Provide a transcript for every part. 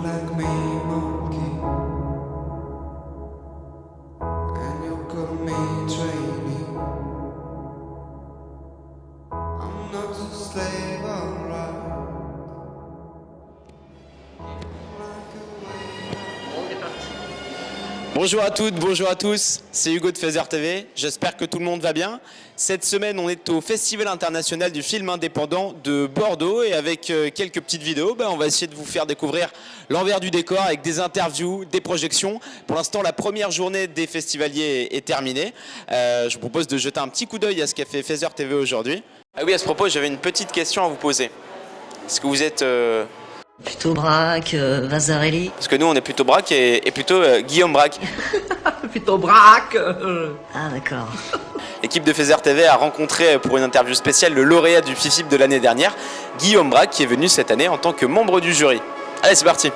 like me, monkey, and you call me trainee. I'm not a slave, alright. Bonjour à toutes, bonjour à tous, c'est Hugo de Feather TV, j'espère que tout le monde va bien. Cette semaine, on est au Festival international du film indépendant de Bordeaux et avec quelques petites vidéos, on va essayer de vous faire découvrir l'envers du décor avec des interviews, des projections. Pour l'instant, la première journée des festivaliers est terminée. Je vous propose de jeter un petit coup d'œil à ce qu'a fait Feather TV aujourd'hui. Ah oui, à ce propos, j'avais une petite question à vous poser. Est-ce que vous êtes... Plutôt Braque, Vasarely. Parce que nous, on est plutôt Braque et plutôt Guillaume Braque. Plutôt Braque. Ah d'accord. L'équipe de Feather TV a rencontré pour une interview spéciale le lauréat du FIFIP de l'année dernière, Guillaume Braque, qui est venu cette année en tant que membre du jury. Allez, c'est parti.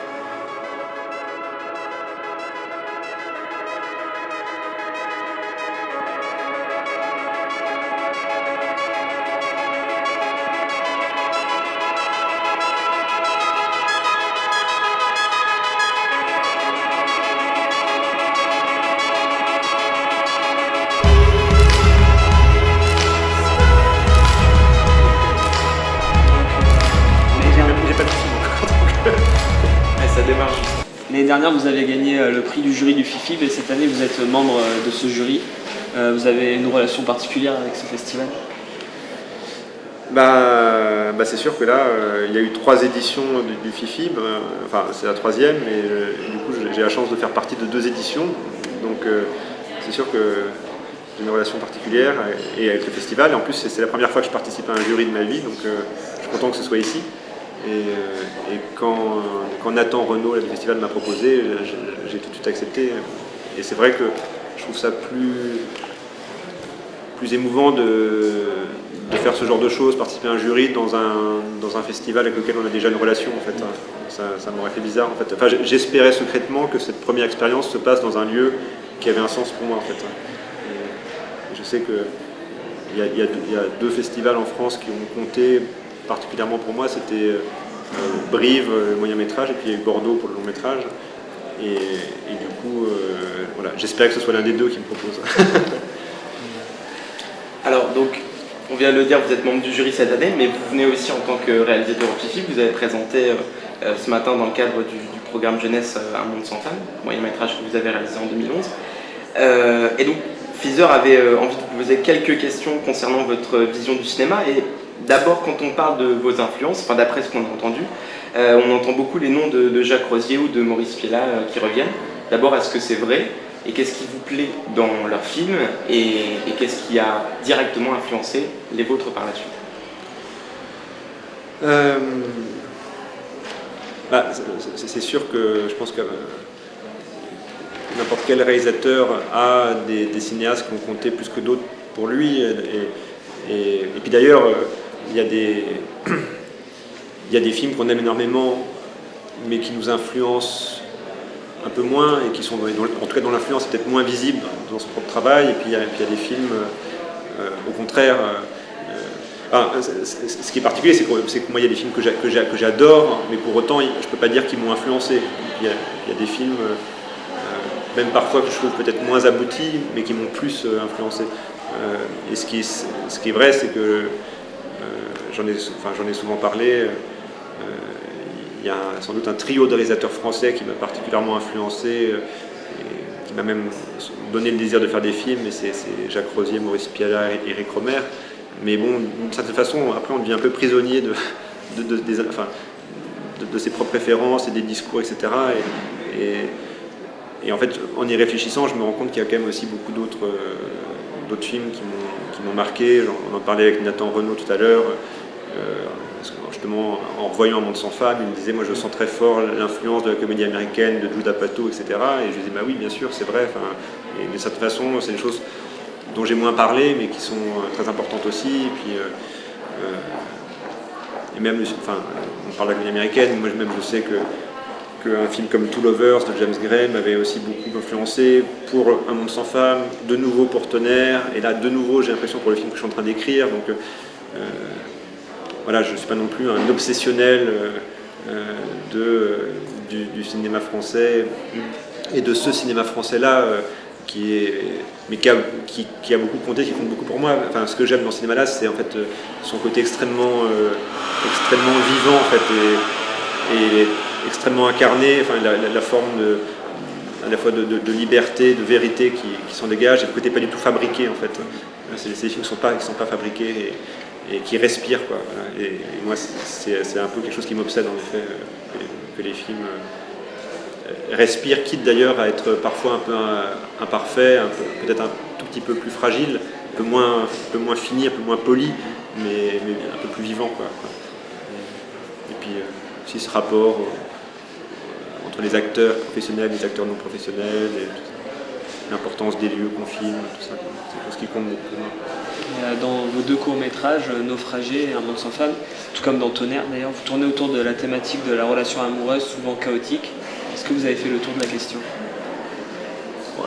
L'année dernière, vous avez gagné le prix du jury du FIFIP et cette année, vous êtes membre de ce jury. Vous avez une relation particulière avec ce festival ? C'est sûr que là, il y a eu 3 éditions du FIFIP, enfin c'est la 3e, et du coup j'ai la chance de faire partie de 2 éditions. Donc c'est sûr que j'ai une relation particulière et avec le festival. Et en plus, c'est la première fois que je participe à un jury de ma vie, donc je suis content que ce soit ici. Et quand Nathan Renaud du festival m'a proposé, j'ai tout de suite accepté. Et c'est vrai que je trouve ça plus émouvant de faire ce genre de choses, participer à un jury dans un festival avec lequel on a déjà une relation en fait. Ça m'aurait fait bizarre en fait. Enfin, j'espérais secrètement que cette première expérience se passe dans un lieu qui avait un sens pour moi en fait. Et je sais qu'il y a 2 festivals en France qui ont compté particulièrement pour moi, c'était Brive, le moyen métrage, et puis il y a eu Bordeaux pour le long métrage. Et du coup, voilà, j'espère que ce soit l'un des 2 qui me propose. Alors, donc, on vient de le dire, vous êtes membre du jury cette année, mais vous venez aussi en tant que réalisateur au FIFIP. Vous avez présenté ce matin dans le cadre du programme jeunesse Un monde sans femmes, moyen métrage que vous avez réalisé en 2011. Et donc, Feather avait envie de vous poser quelques questions concernant votre vision du cinéma. Et d'abord, quand on parle de vos influences, enfin d'après ce qu'on a entendu, on entend beaucoup les noms de Jacques Rosier ou de Maurice Pialat qui reviennent. D'abord, est-ce que c'est vrai ? Et qu'est-ce qui vous plaît dans leurs films ? Et qu'est-ce qui a directement influencé les vôtres par la suite ? C'est sûr que je pense que n'importe quel réalisateur a des cinéastes qui ont compté plus que d'autres pour lui. Et puis d'ailleurs, il y a des films qu'on aime énormément, mais qui nous influencent un peu moins, et qui sont, en tout cas dont l'influence est peut-être moins visible dans son propre travail. Et puis il y a des films, au contraire... ce qui est particulier, c'est que moi, il y a des films que j'adore, mais pour autant, je ne peux pas dire qu'ils m'ont influencé. Il y a des films, même parfois que je trouve peut-être moins aboutis, mais qui m'ont plus influencé. Et ce qui est vrai, c'est que j'en ai souvent parlé. Il y a sans doute un trio de réalisateurs français qui m'a particulièrement influencé, et qui m'a même donné le désir de faire des films. Et c'est Jacques Rosier, Maurice Pialat et Éric Rohmer. Mais bon, d'une certaine façon, après, on devient un peu prisonnier de ses propres références et des discours, etc. Et en fait, en y réfléchissant, je me rends compte qu'il y a quand même aussi beaucoup d'autres films qui m'ont marqué. On en parlait avec Nathan Renaud tout à l'heure. Justement, en revoyant Un monde sans femmes, il me disait, moi je sens très fort l'influence de la comédie américaine, de Judd Apatow, etc. Et je lui disais, bah oui, bien sûr, c'est vrai. Et de cette façon, c'est une chose dont j'ai moins parlé, mais qui sont très importantes aussi. Et puis, et même, on parle de la comédie américaine, moi même je sais qu'un film comme Two Lovers de James Gray m'avait aussi beaucoup influencé pour Un monde sans femmes, de nouveau pour Tonnerre, et là de nouveau j'ai l'impression pour le film que je suis en train d'écrire. Donc voilà, je ne suis pas non plus un obsessionnel du cinéma français et de ce cinéma français-là qui a beaucoup compté, qui compte beaucoup pour moi. Enfin, ce que j'aime dans ce cinéma-là, c'est en fait son côté extrêmement vivant en fait, et extrêmement incarné. Enfin, la forme à la fois de liberté, de vérité qui s'en dégage, et le côté pas du tout fabriqué en fait. C'est des films qui sont pas fabriqués et qui respirent quoi. Voilà. Et moi, c'est un peu quelque chose qui m'obsède en effet, que les films respirent, quitte d'ailleurs à être parfois un peu imparfait, peut-être un tout petit peu plus fragile, un peu moins fini, un peu moins poli, mais un peu plus vivant quoi. Et puis aussi ce rapport entre les acteurs professionnels et les acteurs non professionnels, et l'importance des lieux qu'on filme, tout ça, c'est quelque chose qui compte beaucoup pour moi. Dans vos 2 courts-métrages, Naufragé et Un monde sans femme, tout comme dans Tonnerre d'ailleurs, vous tournez autour de la thématique de la relation amoureuse, souvent chaotique. Est-ce que vous avez fait le tour de la question?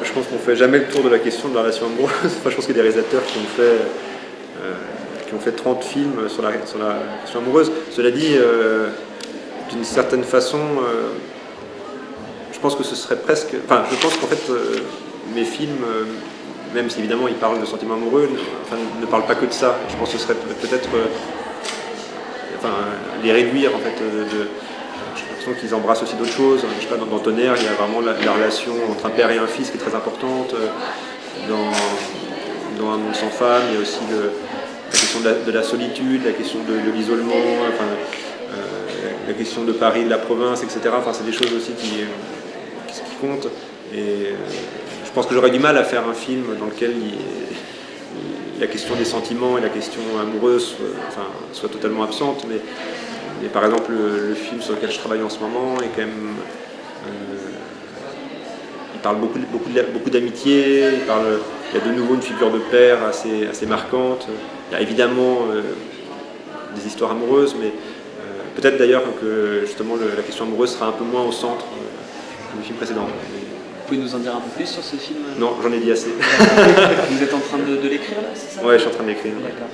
Je pense qu'on ne fait jamais le tour de la question de la relation amoureuse. Enfin, je pense qu'il y a des réalisateurs qui ont fait 30 films sur la question amoureuse. Cela dit, d'une certaine façon, je pense que ce serait presque... Enfin, je pense qu'en fait, mes films, même si évidemment ils parlent de sentiments amoureux, ne parlent pas que de ça. Je pense que ce serait peut-être... les réduire, en fait, j'ai l'impression qu'ils embrassent aussi d'autres choses. Je sais pas, dans Tonnerre, il y a vraiment la relation entre un père et un fils qui est très importante. Dans Un monde sans femme, il y a aussi la question de la solitude, la question de l'isolement, la question de Paris, de la province, etc. Enfin, c'est des choses aussi qui comptent. Et je pense que j'aurais du mal à faire un film dans lequel la question des sentiments et la question amoureuse soit totalement absente. Mais par exemple, le film sur lequel je travaille en ce moment est quand même... il parle beaucoup d'amitié, il y a de nouveau une figure de père assez marquante. Il y a évidemment des histoires amoureuses, mais peut-être d'ailleurs que justement la question amoureuse sera un peu moins au centre que le film précédent. Vous pouvez nous en dire un peu plus sur ce film? Non, j'en ai dit assez. Vous êtes en train de l'écrire là, c'est ça? Ouais, je suis en train d'écrire. D'accord.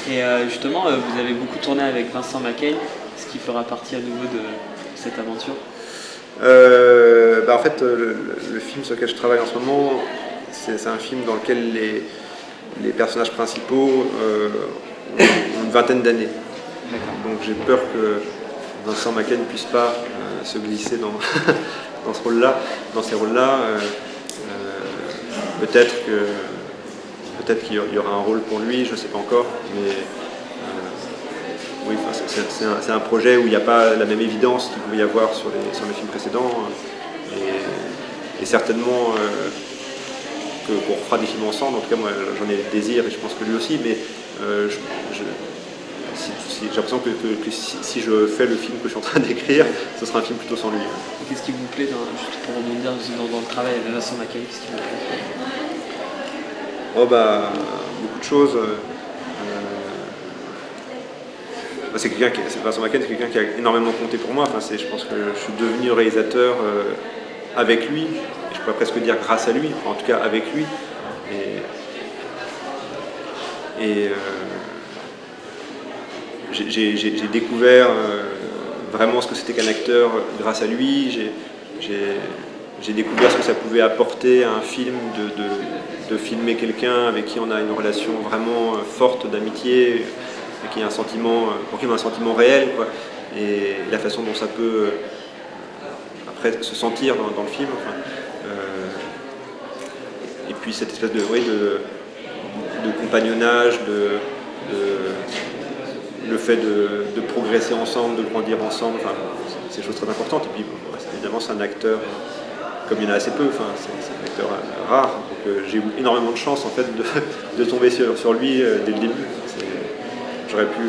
Et justement, vous avez beaucoup tourné avec Vincent Macaigne, ce qui fera partie à nouveau de cette aventure? En fait, le film sur lequel je travaille en ce moment, c'est un film dans lequel les personnages principaux ont une vingtaine d'années. Donc j'ai peur que Vincent Macaigne ne puisse pas se glisser dans ce rôle-là, dans ces rôles-là. Peut-être qu'il y aura un rôle pour lui, je ne sais pas encore, mais oui, c'est un projet où il n'y a pas la même évidence qu'il pouvait y avoir sur les films précédents, et certainement qu'on refera des films ensemble. En tout cas, moi j'en ai le désir et je pense que lui aussi, mais j'ai l'impression que si je fais le film que je suis en train d'écrire, ce sera un film plutôt sans lui. Qu'est-ce qui vous plaît, juste pour rebondir dans le travail avec Vincent Macaigne, qu'est-ce qui vous plaît? Beaucoup de choses. Vincent Macaigne, c'est quelqu'un qui a énormément compté pour moi. Je pense que je suis devenu réalisateur avec lui, et je pourrais presque dire grâce à lui, en tout cas avec lui. J'ai découvert vraiment ce que c'était qu'un acteur grâce à lui. J'ai découvert ce que ça pouvait apporter à un film de filmer quelqu'un avec qui on a une relation vraiment forte d'amitié, pour qui il y a un sentiment réel, quoi. Et la façon dont ça peut après se sentir dans le film. Et puis cette espèce de compagnonnage, le fait de progresser ensemble, de grandir ensemble, c'est des choses très importantes. Et puis évidemment c'est un acteur, comme il y en a assez peu, c'est un acteur rare. Donc j'ai eu énormément de chance en fait de tomber sur lui dès le début. J'aurais pu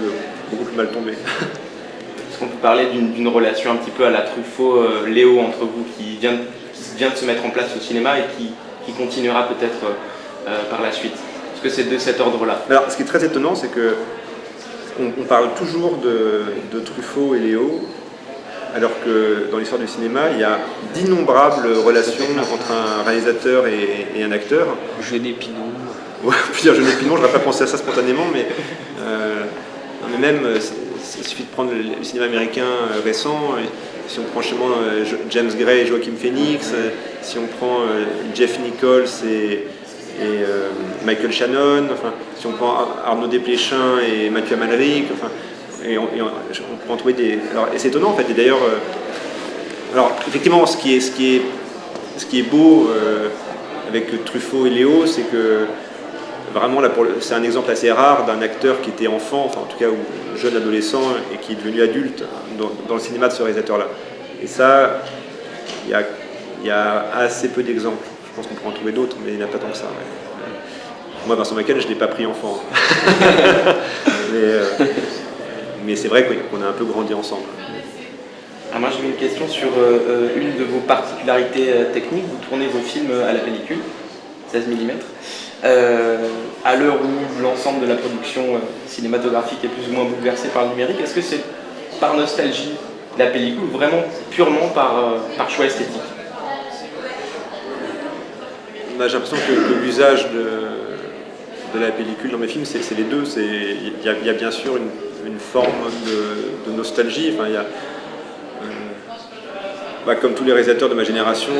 beaucoup plus mal tomber. Est-ce qu'on peut parler d'une relation un petit peu à la Truffaut-Léo entre vous, qui vient de se mettre en place au cinéma et qui continuera peut-être par la suite? Est-ce que c'est de cet ordre-là? Alors, ce qui est très étonnant, c'est que on parle toujours de Truffaut et Léo, alors que dans l'histoire du cinéma, il y a d'innombrables relations entre un réalisateur et un acteur. Jeunet Pinon. Ouais, on peut dire Jeunet Pinon, je n'aurais pas pensé à ça spontanément, mais même il suffit de prendre le cinéma américain récent. Si on prend James Gray et Joaquin Phoenix, si on prend Jeff Nichols et Michael Shannon, enfin, si on prend Arnaud Desplechin et Mathieu Amalric, enfin, on peut en trouver des. Alors, et c'est étonnant en fait. Et d'ailleurs, alors effectivement, ce qui est beau avec Truffaut et Léo, c'est que vraiment là, c'est un exemple assez rare d'un acteur qui était enfant, enfin en tout cas ou jeune adolescent, et qui est devenu adulte dans le cinéma de ce réalisateur-là. Et ça, il y a assez peu d'exemples. Je pense qu'on pourrait en trouver d'autres, mais il n'y en a pas tant que ça. Ouais. Moi, Vincent Macaigne, je ne l'ai pas pris enfant. mais c'est vrai qu'on a un peu grandi ensemble. Alors moi, j'avais une question sur une de vos particularités techniques. Vous tournez vos films à la pellicule, 16 mm. À l'heure où l'ensemble de la production cinématographique est plus ou moins bouleversé par le numérique, est-ce que c'est par nostalgie de la pellicule ou vraiment purement par choix esthétique? J'ai l'impression que l'usage de la pellicule dans mes films, c'est les deux. Il y a bien sûr une forme de nostalgie. Enfin, comme tous les réalisateurs de ma génération,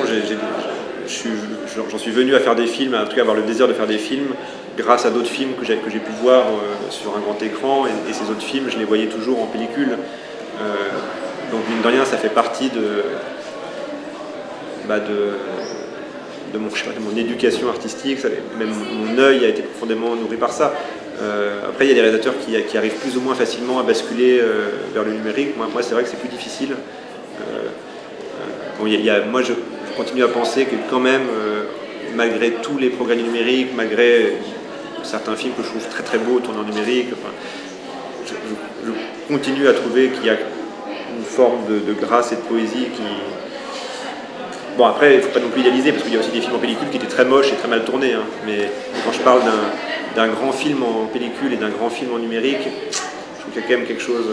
j'en suis venu à faire des films, en tout cas avoir le désir de faire des films grâce à d'autres films que j'ai pu voir sur un grand écran, et ces autres films, je les voyais toujours en pellicule. Donc mine de rien, ça fait partie de mon éducation artistique, même mon œil a été profondément nourri par ça. Après, il y a des réalisateurs qui arrivent plus ou moins facilement à basculer vers le numérique. Moi c'est vrai que c'est plus difficile. Moi, je continue à penser que quand même, malgré tous les progrès du numérique, malgré certains films que je trouve très très beaux tournés en numérique, enfin, je continue à trouver qu'il y a une forme de grâce et de poésie qui... Bon, après, il ne faut pas non plus idéaliser, parce qu'il y a aussi des films en pellicule qui étaient très moches et très mal tournés. Hein. Mais quand je parle d'un grand film en pellicule et d'un grand film en numérique, je trouve qu'il y a quand même quelque chose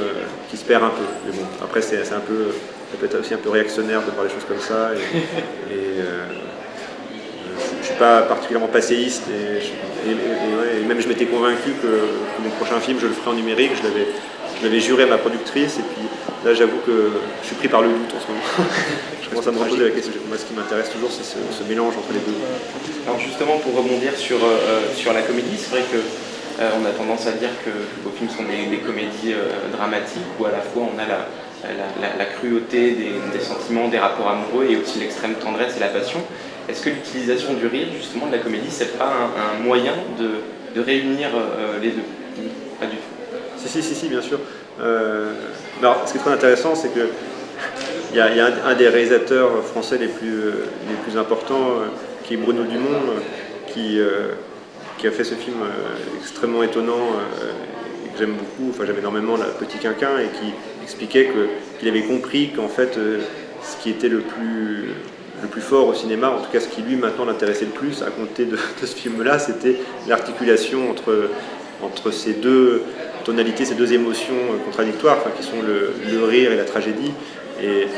qui se perd un peu. Mais bon, après, ça peut être aussi un peu réactionnaire de voir les choses comme ça. Je ne suis pas particulièrement passéiste. Et même je m'étais convaincu que mon prochain film, je le ferai en numérique. Je l'avais juré à ma productrice. Et puis là, j'avoue que je suis pris par le doute en ce moment. Je commence à me reposer la question. Moi, ce qui m'intéresse toujours, c'est ce mélange entre les deux. Alors justement, pour rebondir sur la comédie, c'est vrai que on a tendance à dire que vos films sont des comédies dramatiques, où à la fois on a la cruauté des sentiments, des rapports amoureux, et aussi l'extrême tendresse et la passion. Est-ce que l'utilisation du rire, justement, de la comédie, c'est pas un moyen de réunir les deux? Pas du tout. Si, bien sûr. Alors, ce qui est très intéressant, c'est que il y a un des réalisateurs français les plus importants, qui est Bruno Dumont, qui a fait ce film extrêmement étonnant et que j'aime beaucoup. Enfin, j'aime énormément, Petit Quinquin, et qui expliquait qu'il avait compris qu'en fait, ce qui était le plus fort au cinéma, en tout cas ce qui lui maintenant l'intéressait le plus à compter de ce film-là, c'était l'articulation entre ces deux tonalités, ces deux émotions contradictoires, qui sont le rire et la tragédie. Et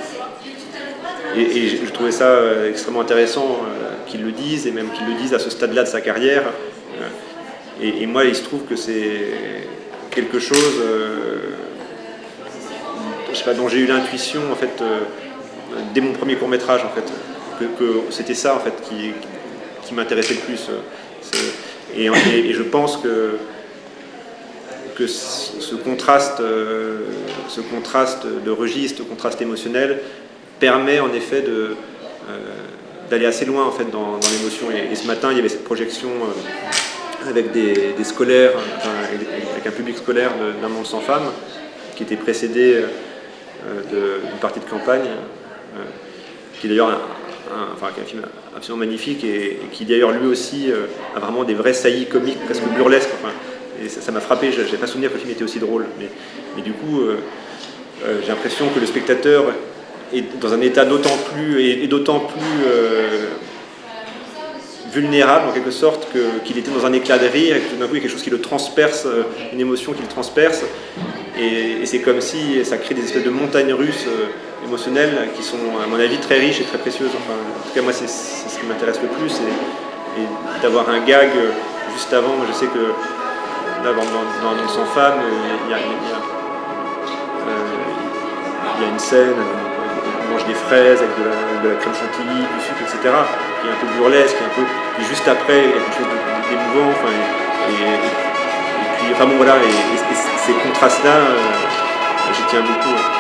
je trouvais ça extrêmement intéressant qu'ils le disent, et même qu'ils le disent à ce stade-là de sa carrière. Et moi, il se trouve que c'est quelque chose dont j'ai eu l'intuition en fait, dès mon premier court-métrage, en fait, que c'était ça en fait, qui m'intéressait le plus. Et je pense que ce contraste de registre, ce contraste émotionnel, permet en effet d'aller assez loin en fait, dans l'émotion. Et ce matin, il y avait cette projection avec des scolaires, avec un public scolaire d'Un monde sans femmes, qui était précédé d'une partie de campagne, qui est d'ailleurs un film absolument magnifique, et qui d'ailleurs lui aussi a vraiment des vrais saillies comiques, presque burlesques. Et ça m'a frappé, je n'avais pas souvenir que le film était aussi drôle. Mais du coup, j'ai l'impression que le spectateur est dans un état d'autant plus vulnérable en quelque sorte qu'il était dans un éclat de rire, et que tout d'un coup il y a quelque chose qui le transperce, une émotion qui le transperce, et c'est comme si ça crée des espèces de montagnes russes émotionnelles qui sont à mon avis très riches et très précieuses. Enfin, en tout cas moi c'est ce qui m'intéresse le plus, et d'avoir un gag juste avant. Je sais que là dans Un monde sans femme, Il y a une scène où on mange des fraises avec de la crème chantilly, du sucre, etc., qui est un peu burlesque, puis juste après, il y a quelque chose d'émouvant. Et puis, enfin bon, voilà, et ces contrastes-là, j'y tiens beaucoup.